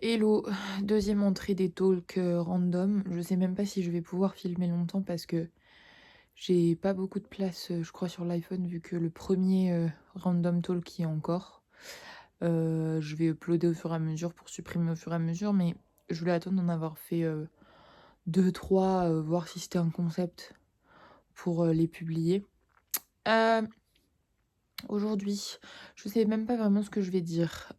Hello, deuxième entrée des talks random. Je sais même pas si je vais pouvoir filmer longtemps parce que j'ai pas beaucoup de place, je crois, sur l'iPhone vu que le premier random talk y est encore. Je vais uploader au fur et à mesure pour supprimer au fur et à mesure, mais je voulais attendre d'en avoir fait deux, trois, voir si c'était un concept pour les publier. Euh, Aujourd'hui, je sais même pas vraiment ce que je vais dire.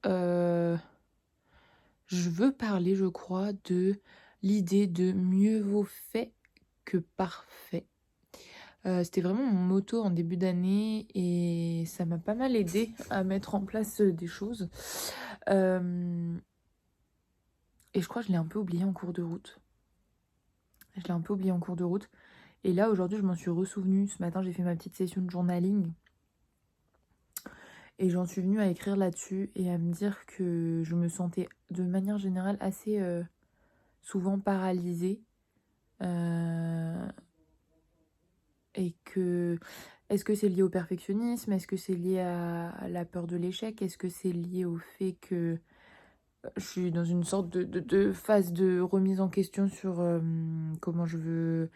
Je veux parler, je crois, de l'idée de mieux vaut fait que parfait. C'était vraiment mon motto en début d'année et ça m'a pas mal aidé à mettre en place des choses. Euh, et je crois que je l'ai un peu oublié en cours de route. Je l'ai un peu oublié en cours de route. Et là, aujourd'hui, je m'en suis ressouvenue. Ce matin, j'ai fait ma petite session de journaling et j'en suis venue à écrire là-dessus et à me dire que je me sentais de manière générale assez souvent paralysée. Euh, Et que, est-ce que c'est lié au perfectionnisme? Est-ce que c'est lié à la peur de l'échec? Est-ce que c'est lié au fait que je suis dans une sorte de phase de remise en question sur comment je veux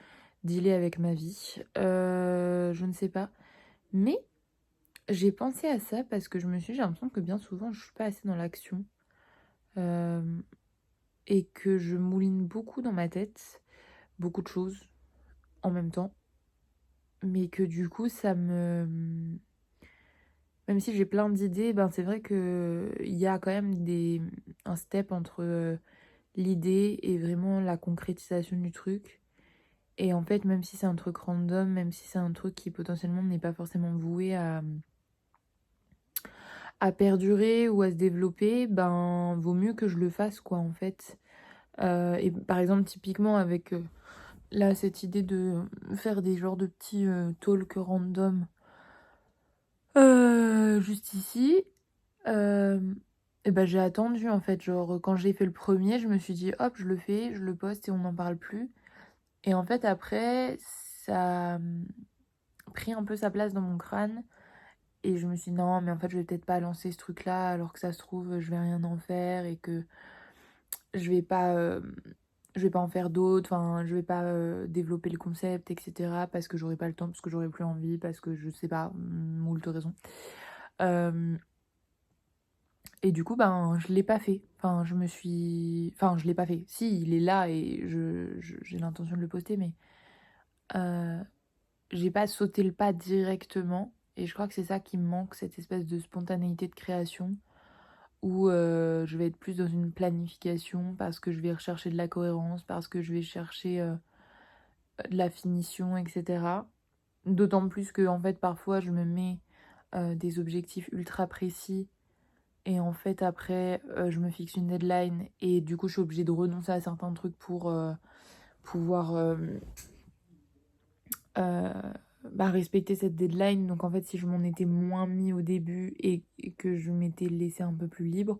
dealer avec ma vie? Je ne sais pas. Mais j'ai pensé à ça parce que j'ai l'impression que bien souvent, je suis pas assez dans l'action. euh, et que je mouline beaucoup dans ma tête, beaucoup de choses en même temps. Mais que du coup, même si j'ai plein d'idées, ben c'est vrai que il y a quand même un step entre l'idée et vraiment la concrétisation du truc. Et en fait, même si c'est un truc random, même si c'est un truc qui potentiellement n'est pas forcément voué à perdurer ou à se développer, ben vaut mieux que je le fasse quoi en fait. Et par exemple, typiquement avec là cette idée de faire des genres de petits talks random juste ici. Euh, et ben j'ai attendu en fait, genre quand j'ai fait le premier, je me suis dit hop, je le fais, je le poste et on n'en parle plus. Et en fait après, ça a pris un peu sa place dans mon crâne et je me suis dit non, mais en fait je vais peut-être pas lancer ce truc-là alors que ça se trouve je vais rien en faire et que je vais pas, euh, je vais pas en faire d'autres, enfin je vais pas développer le concept, etc. parce que j'aurai pas le temps, parce que j'aurai plus envie, parce que je sais pas, moult raisons. Euh, Et du coup, ben, je l'ai pas fait. Enfin, je l'ai pas fait. Si, il est là et j'ai l'intention de le poster, mais euh, j'ai pas sauté le pas directement. Et je crois que c'est ça qui me manque, cette espèce de spontanéité de création, où je vais être plus dans une planification, parce que je vais rechercher de la cohérence, parce que je vais chercher de la finition, etc. D'autant plus que, en fait, parfois, je me mets des objectifs ultra précis. Et en fait, après, je me fixe une deadline et du coup, je suis obligée de renoncer à certains trucs pour pouvoir euh, respecter cette deadline. Donc, en fait, si je m'en étais moins mis au début et que je m'étais laissé un peu plus libre,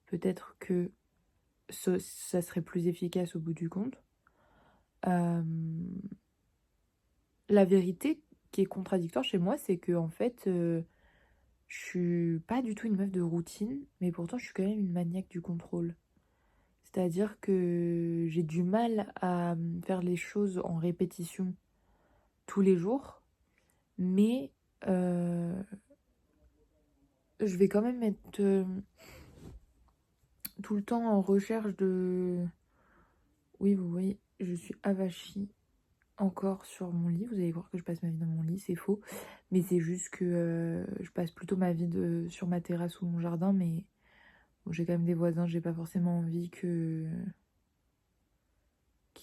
peut-être que ça serait plus efficace au bout du compte. Euh, la vérité qui est contradictoire chez moi, c'est que en fait, je suis pas du tout une meuf de routine, mais pourtant, je suis quand même une maniaque du contrôle. C'est-à-dire que j'ai du mal à faire les choses en répétition tous les jours, mais euh, je vais quand même être tout le temps en recherche de... Oui, vous voyez, je suis avachie encore sur mon lit. Vous allez voir que je passe ma vie dans mon lit, c'est faux. Mais c'est juste que je passe plutôt ma vie sur ma terrasse ou mon jardin, mais bon, j'ai quand même des voisins, j'ai pas forcément envie qu'ils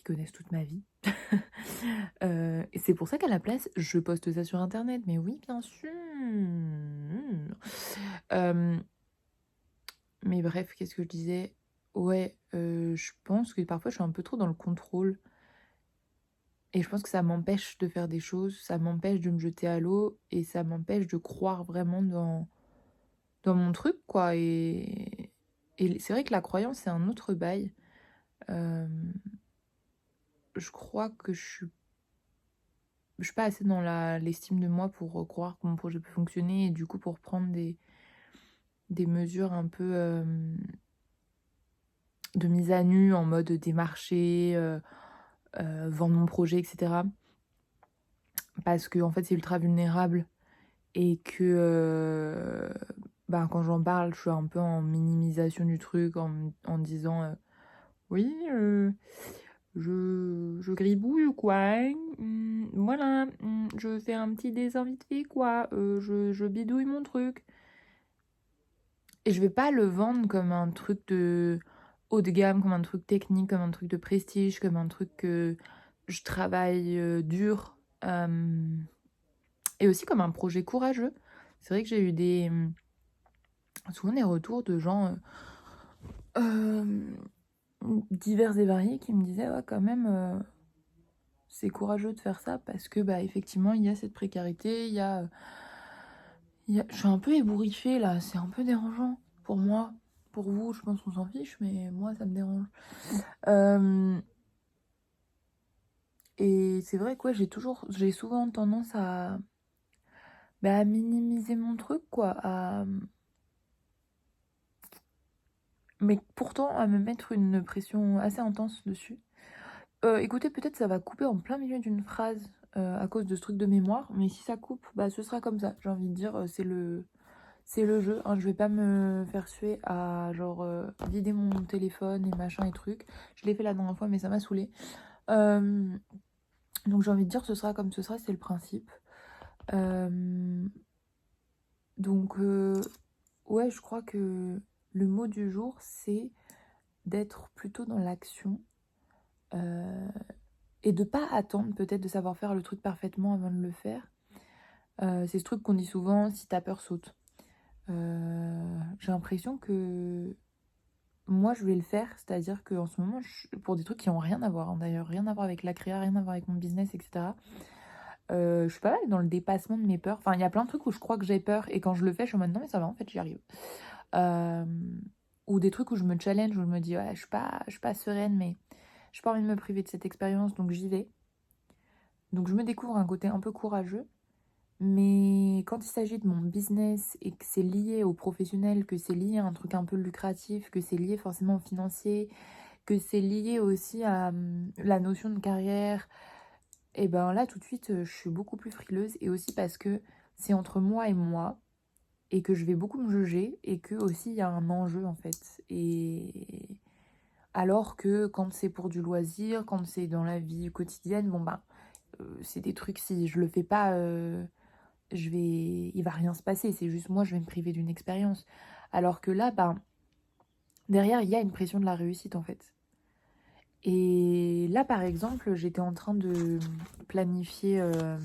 connaissent toute ma vie. Et c'est pour ça qu'à la place, je poste ça sur internet. Mais oui, bien sûr. Euh, mais bref, qu'est-ce que je disais? Ouais, je pense que parfois je suis un peu trop dans le contrôle. Et je pense que ça m'empêche de faire des choses, ça m'empêche de me jeter à l'eau et ça m'empêche de croire vraiment dans mon truc, quoi. Et c'est vrai que la croyance, c'est un autre bail. Euh, je crois que je suis pas assez dans l'estime de moi pour croire que mon projet peut fonctionner et du coup pour prendre des mesures un peu de mise à nu en mode démarcher, vendre mon projet, etc. Parce que en fait, c'est ultra vulnérable et que ben, quand j'en parle, je suis un peu en minimisation du truc, en disant oui, je gribouille quoi, hein, voilà, je fais un petit dessin vite fait quoi, je bidouille mon truc. Et je vais pas le vendre comme un truc de haut de gamme, comme un truc technique, comme un truc de prestige, comme un truc que je travaille dur. Et aussi comme un projet courageux. C'est vrai que j'ai eu souvent des retours de gens divers et variés qui me disaient ouais, quand même c'est courageux de faire ça parce que bah effectivement il y a cette précarité, je suis un peu ébouriffée là, c'est un peu dérangeant pour moi. Pour vous, je pense qu'on s'en fiche, mais moi ça me dérange. Euh, et c'est vrai que ouais, j'ai souvent tendance à minimiser mon truc quoi, mais pourtant à me mettre une pression assez intense dessus. Écoutez, peut-être ça va couper en plein milieu d'une phrase à cause de ce truc de mémoire, mais si ça coupe, bah ce sera comme ça. J'ai envie de dire, c'est le jeu. Hein, je vais pas me faire suer à genre vider mon téléphone et machin et trucs. Je l'ai fait la dernière fois, mais ça m'a saoulé. Donc j'ai envie de dire, ce sera comme ce sera, c'est le principe. Donc ouais, je crois que le mot du jour, c'est d'être plutôt dans l'action. Et de pas attendre peut-être de savoir faire le truc parfaitement avant de le faire. C'est ce truc qu'on dit souvent, si t'as peur, saute. J'ai l'impression que moi je vais le faire, c'est-à-dire qu'en ce moment, pour des trucs qui ont rien à voir, hein, d'ailleurs, rien à voir avec la créa, rien à voir avec mon business, etc. Je suis pas mal dans le dépassement de mes peurs. Enfin, il y a plein de trucs où je crois que j'ai peur et quand je le fais, je suis en mode non, mais ça va, en fait, j'y arrive. Euh, ou des trucs où je me challenge, où je me dis, ouais, je suis pas sereine, mais j'ai pas envie de me priver de cette expérience, donc j'y vais. Donc je me découvre un côté un peu courageux. Mais quand il s'agit de mon business et que c'est lié au professionnel, que c'est lié à un truc un peu lucratif, que c'est lié forcément au financier, que c'est lié aussi à la notion de carrière, et ben là tout de suite je suis beaucoup plus frileuse et aussi parce que c'est entre moi et que je vais beaucoup me juger et que aussi il y a un enjeu en fait. Et alors que quand c'est pour du loisir, quand c'est dans la vie quotidienne, bon ben c'est des trucs si je le fais pas il va rien se passer, c'est juste moi, je vais me priver d'une expérience. Alors que là, ben, derrière, il y a une pression de la réussite en fait. Et là, par exemple, j'étais en train de planifier, euh,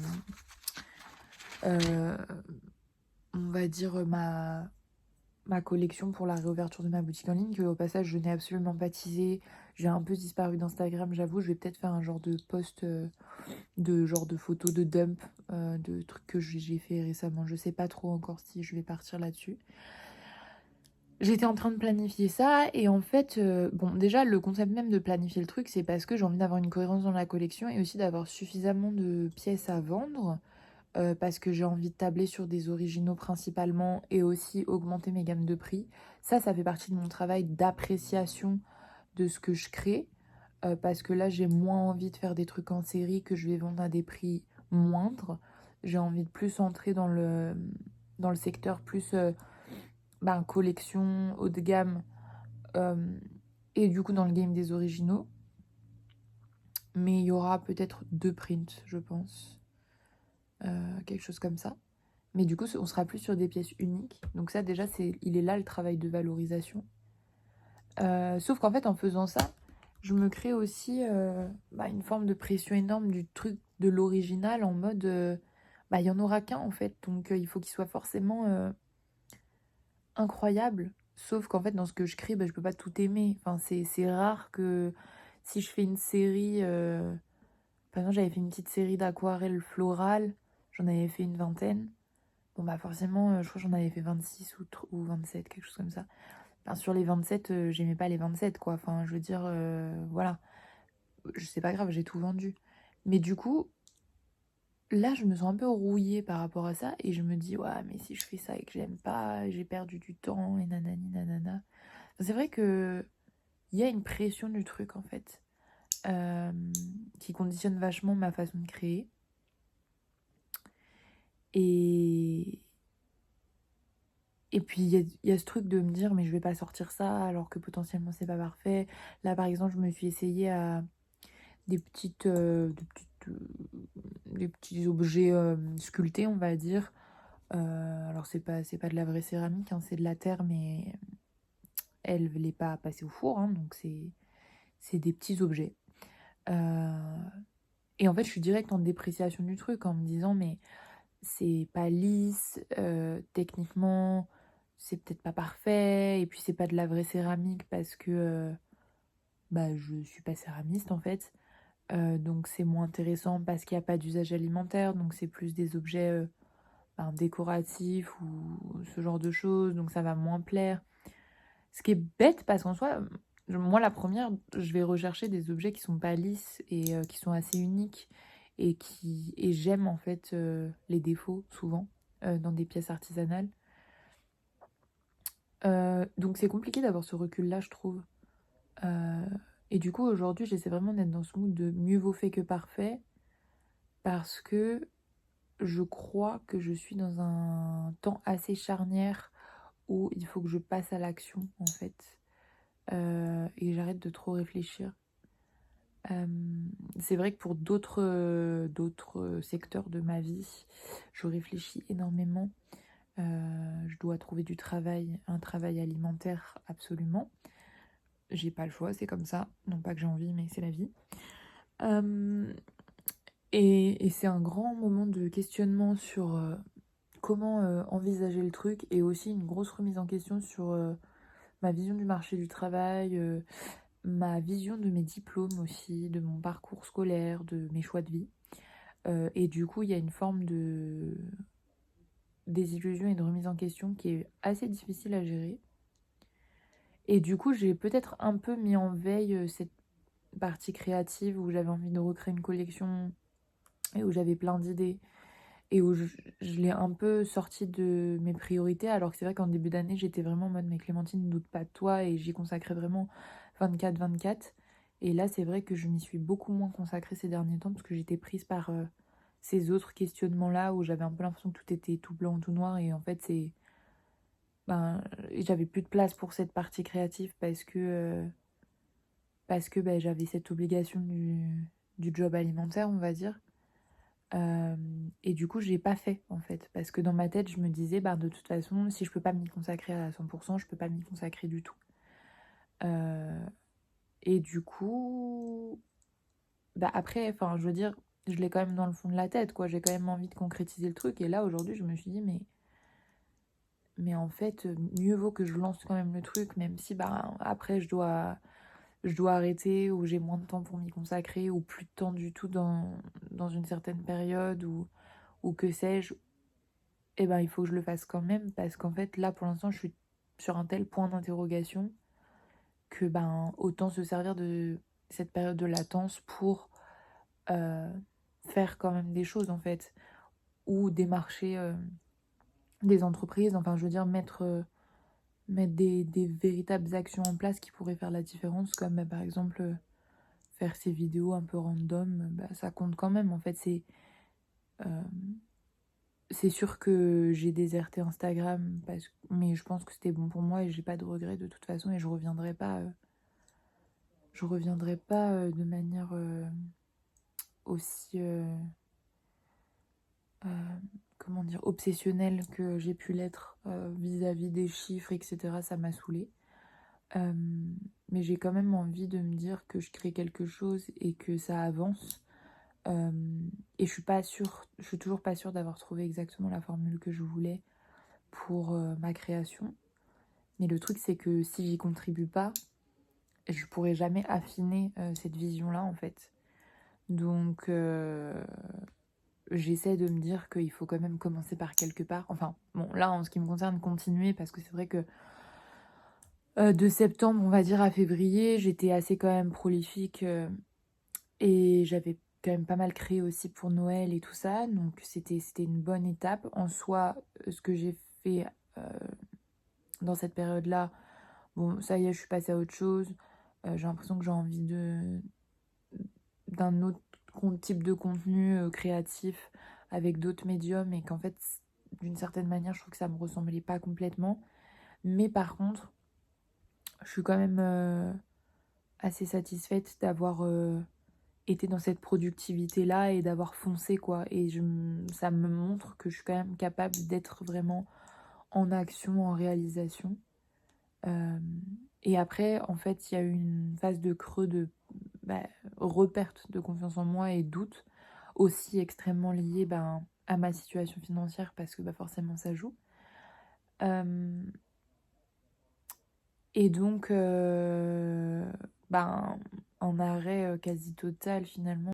on va dire, ma collection pour la réouverture de ma boutique en ligne, que au passage, je n'ai absolument pas teasé. J'ai un peu disparu d'Instagram, j'avoue. Je vais peut-être faire un genre de post, de genre de photos de dump, de trucs que j'ai fait récemment. Je sais pas trop encore si je vais partir là-dessus. J'étais en train de planifier ça et en fait, bon déjà le concept même de planifier le truc, c'est parce que j'ai envie d'avoir une cohérence dans la collection et aussi d'avoir suffisamment de pièces à vendre, parce que j'ai envie de tabler sur des originaux principalement et aussi augmenter mes gammes de prix. Ça fait partie de mon travail d'appréciation de ce que je crée, parce que là j'ai moins envie de faire des trucs en série que je vais vendre à des prix moindres. J'ai envie de plus entrer dans le secteur plus collection haut de gamme, euh, et du coup dans le game des originaux. Mais il y aura peut-être 2 prints, je pense. Quelque chose comme ça. Mais du coup, on sera plus sur des pièces uniques. Donc ça, déjà, il est là le travail de valorisation. Sauf qu'en fait, en faisant ça, je me crée aussi une forme de pression énorme du truc de l'original en mode, il y en aura qu'un en fait. Donc il faut qu'il soit forcément incroyable. Sauf qu'en fait, dans ce que je crée, je peux pas tout aimer. Enfin, c'est rare que si je fais une série... par exemple, j'avais fait une petite série d'aquarelles florales. J'en avais fait une vingtaine. Bon, bah forcément, je crois que j'en avais fait 26 ou 27, quelque chose comme ça. Enfin, sur les 27, j'aimais pas les 27, quoi. Enfin, je veux dire, voilà. C'est pas grave, j'ai tout vendu. Mais du coup, là, je me sens un peu rouillée par rapport à ça. Et je me dis, ouais, mais si je fais ça et que j'aime pas, j'ai perdu du temps et nanani nanana. C'est vrai que il y a une pression du truc en fait, qui conditionne vachement ma façon de créer. Et, et puis il y a ce truc de me dire mais je vais pas sortir ça alors que potentiellement c'est pas parfait. Là par exemple je me suis essayée à des petits objets sculptés on va dire. Alors c'est pas de la vraie céramique, hein, c'est de la terre mais elle ne l'est pas passée au four, hein, donc c'est des petits objets. Euh, et en fait je suis direct en dépréciation du truc en me disant mais c'est pas lisse, techniquement, c'est peut-être pas parfait, et puis c'est pas de la vraie céramique parce que bah, je suis pas céramiste en fait. Donc c'est moins intéressant parce qu'il n'y a pas d'usage alimentaire, donc c'est plus des objets ben, décoratifs ou ce genre de choses, donc ça va moins plaire. Ce qui est bête parce qu'en soi, moi la première, je vais rechercher des objets qui sont pas lisses et qui sont assez uniques et j'aime en fait les défauts souvent dans des pièces artisanales. Donc c'est compliqué d'avoir ce recul-là, je trouve. Euh, et du coup aujourd'hui, j'essaie vraiment d'être dans ce mood de mieux vaut fait que parfait parce que je crois que je suis dans un temps assez charnière où il faut que je passe à l'action en fait. Et j'arrête de trop réfléchir. Euh, c'est vrai que pour d'autres secteurs de ma vie, je réfléchis énormément. Je dois trouver du travail, un travail alimentaire absolument. J'ai pas le choix, c'est comme ça. Non pas que j'ai envie, mais c'est la vie. Euh, et c'est un grand moment de questionnement sur comment envisager le truc et aussi une grosse remise en question sur ma vision du marché du travail, ma vision de mes diplômes aussi, de mon parcours scolaire, de mes choix de vie. Et du coup, il y a une forme de désillusion et de remise en question qui est assez difficile à gérer. Et du coup, j'ai peut-être un peu mis en veille cette partie créative où j'avais envie de recréer une collection et où j'avais plein d'idées et où je l'ai un peu sorti de mes priorités alors que c'est vrai qu'en début d'année, j'étais vraiment en mode mais Clémentine, ne doute pas de toi et j'y consacrais vraiment 24/24. Et là, c'est vrai que je m'y suis beaucoup moins consacrée ces derniers temps parce que j'étais prise par ces autres questionnements-là où j'avais un peu l'impression que tout était tout blanc ou tout noir et en fait, ben, j'avais plus de place pour cette partie créative parce que ben, j'avais cette obligation du job alimentaire, on va dire. Euh, et du coup, j'ai pas fait en fait, parce que dans ma tête, je me disais, bah, de toute façon, si je peux pas m'y consacrer à 100%, je peux pas m'y consacrer du tout. Euh, et du coup, bah, après, enfin, je veux dire, je l'ai quand même dans le fond de la tête, quoi. J'ai quand même envie de concrétiser le truc. Et là, aujourd'hui, je me suis dit, mais en fait, mieux vaut que je lance quand même le truc, même si, bah, après, je dois arrêter ou j'ai moins de temps pour m'y consacrer ou plus de temps du tout dans une certaine période ou que sais-je. Eh ben, il faut que je le fasse quand même parce qu'en fait, là, pour l'instant, je suis sur un tel point d'interrogation que ben, autant se servir de cette période de latence pour euh, faire quand même des choses, en fait, ou démarcher des entreprises, enfin, je veux dire, mettre des véritables actions en place qui pourraient faire la différence, comme bah, par exemple faire ces vidéos un peu random, bah, ça compte quand même, en fait, euh, c'est sûr que j'ai déserté Instagram, mais je pense que c'était bon pour moi et j'ai pas de regrets de toute façon et je reviendrai pas de manière aussi, euh, comment dire, obsessionnelle que j'ai pu l'être vis-à-vis des chiffres, etc. Ça m'a saoulée. Euh, mais j'ai quand même envie de me dire que je crée quelque chose et que ça avance. Euh, et je suis toujours pas sûre d'avoir trouvé exactement la formule que je voulais pour ma création. Mais le truc, c'est que si j'y contribue pas, je pourrai jamais affiner cette vision-là, en fait. Donc, j'essaie de me dire qu'il faut quand même commencer par quelque part. Enfin, bon, là, en ce qui me concerne, continuer, parce que c'est vrai que de septembre, on va dire, à février, j'étais assez quand même prolifique et j'avais quand même pas mal créé aussi pour Noël et tout ça. Donc, c'était une bonne étape. En soi, ce que j'ai fait dans cette période-là, bon, ça y est, je suis passée à autre chose. j'ai l'impression que j'ai envie d'un autre type de contenu créatif avec d'autres médiums et qu'en fait, d'une certaine manière, je trouve que ça me ressemblait pas complètement. Mais par contre, je suis quand même assez satisfaite d'avoir été dans cette productivité-là et d'avoir foncé, quoi. Et ça me montre que je suis quand même capable d'être vraiment en action, en réalisation. Euh, et après, en fait, il y a eu une phase de creux de bah, reperte de confiance en moi et doute, aussi extrêmement liée à ma situation financière parce que forcément ça joue. Euh, et donc, ben, en arrêt quasi total finalement.